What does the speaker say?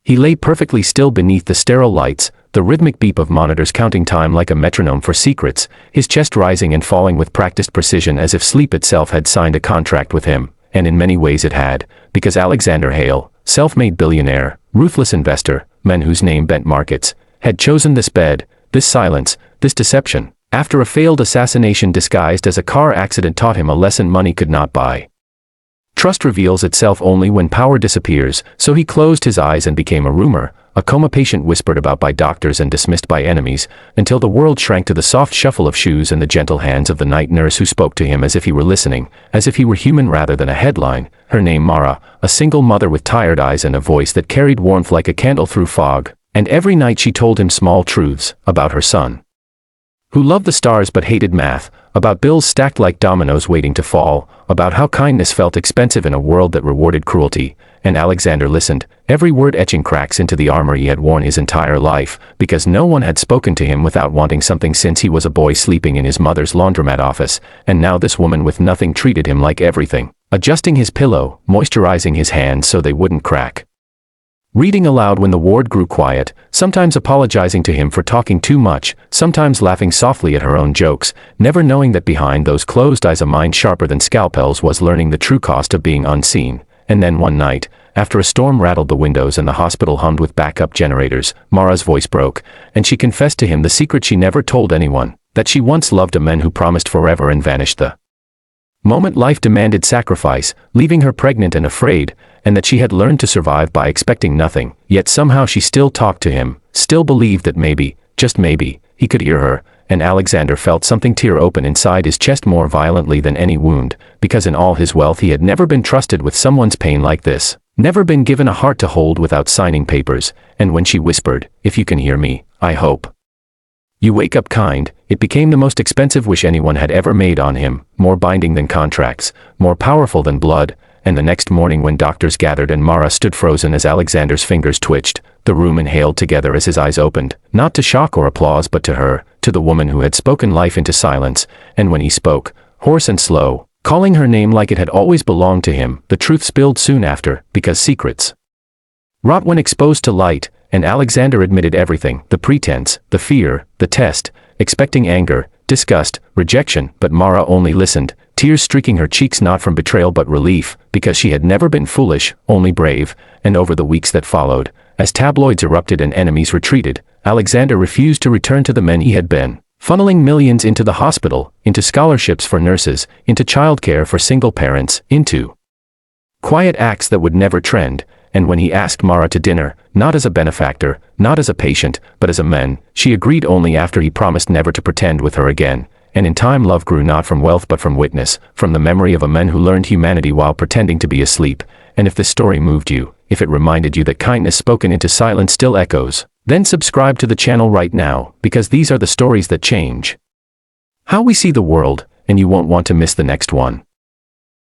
He lay perfectly still beneath the sterile lights, the rhythmic beep of monitors counting time like a metronome for secrets, his chest rising and falling with practiced precision as if sleep itself had signed a contract with him, and in many ways it had, because Alexander Hale, self-made billionaire, ruthless investor, man whose name bent markets, had chosen this bed, this silence, this deception, after a failed assassination disguised as a car accident taught him a lesson money could not buy. Trust reveals itself only when power disappears, so he closed his eyes and became a rumor, a coma patient whispered about by doctors and dismissed by enemies, until the world shrank to the soft shuffle of shoes and the gentle hands of the night nurse who spoke to him as if he were listening, as if he were human rather than a headline, her name Mara, a single mother with tired eyes and a voice that carried warmth like a candle through fog, and every night she told him small truths, about her son, who loved the stars but hated math, about bills stacked like dominoes waiting to fall, about how kindness felt expensive in a world that rewarded cruelty, and Alexander listened, every word etching cracks into the armor he had worn his entire life, because no one had spoken to him without wanting something since he was a boy sleeping in his mother's laundromat office, and now this woman with nothing treated him like everything, adjusting his pillow, moisturizing his hands so they wouldn't crack, reading aloud when the ward grew quiet, sometimes apologizing to him for talking too much, sometimes laughing softly at her own jokes, never knowing that behind those closed eyes a mind sharper than scalpels was learning the true cost of being unseen. And then one night, after a storm rattled the windows and the hospital hummed with backup generators, Mara's voice broke, and she confessed to him the secret she never told anyone, that she once loved a man who promised forever and vanished the moment life demanded sacrifice, leaving her pregnant and afraid, and that she had learned to survive by expecting nothing, yet somehow she still talked to him, still believed that maybe, just maybe, he could hear her, and Alexander felt something tear open inside his chest more violently than any wound, because in all his wealth he had never been trusted with someone's pain like this, never been given a heart to hold without signing papers, and when she whispered, "If you can hear me, I hope you wake up kind," it became the most expensive wish anyone had ever made on him, more binding than contracts, more powerful than blood, and the next morning when doctors gathered and Mara stood frozen as Alexander's fingers twitched, the room inhaled together as his eyes opened, not to shock or applause but to her, to the woman who had spoken life into silence, and when he spoke, hoarse and slow, calling her name like it had always belonged to him, the truth spilled soon after, because secrets rot when exposed to light, and Alexander admitted everything, the pretense, the fear, the test, expecting anger, disgust, rejection, but Mara only listened, tears streaking her cheeks not from betrayal but relief, because she had never been foolish, only brave, and over the weeks that followed, as tabloids erupted and enemies retreated, Alexander refused to return to the men he had been, funneling millions into the hospital, into scholarships for nurses, into childcare for single parents, into quiet acts that would never trend, and when he asked Mara to dinner, not as a benefactor, not as a patient, but as a man, she agreed only after he promised never to pretend with her again, and in time love grew not from wealth but from witness, from the memory of a man who learned humanity while pretending to be asleep, and if this story moved you, if it reminded you that kindness spoken into silence still echoes, then subscribe to the channel right now, because these are the stories that change how we see the world, and you won't want to miss the next one.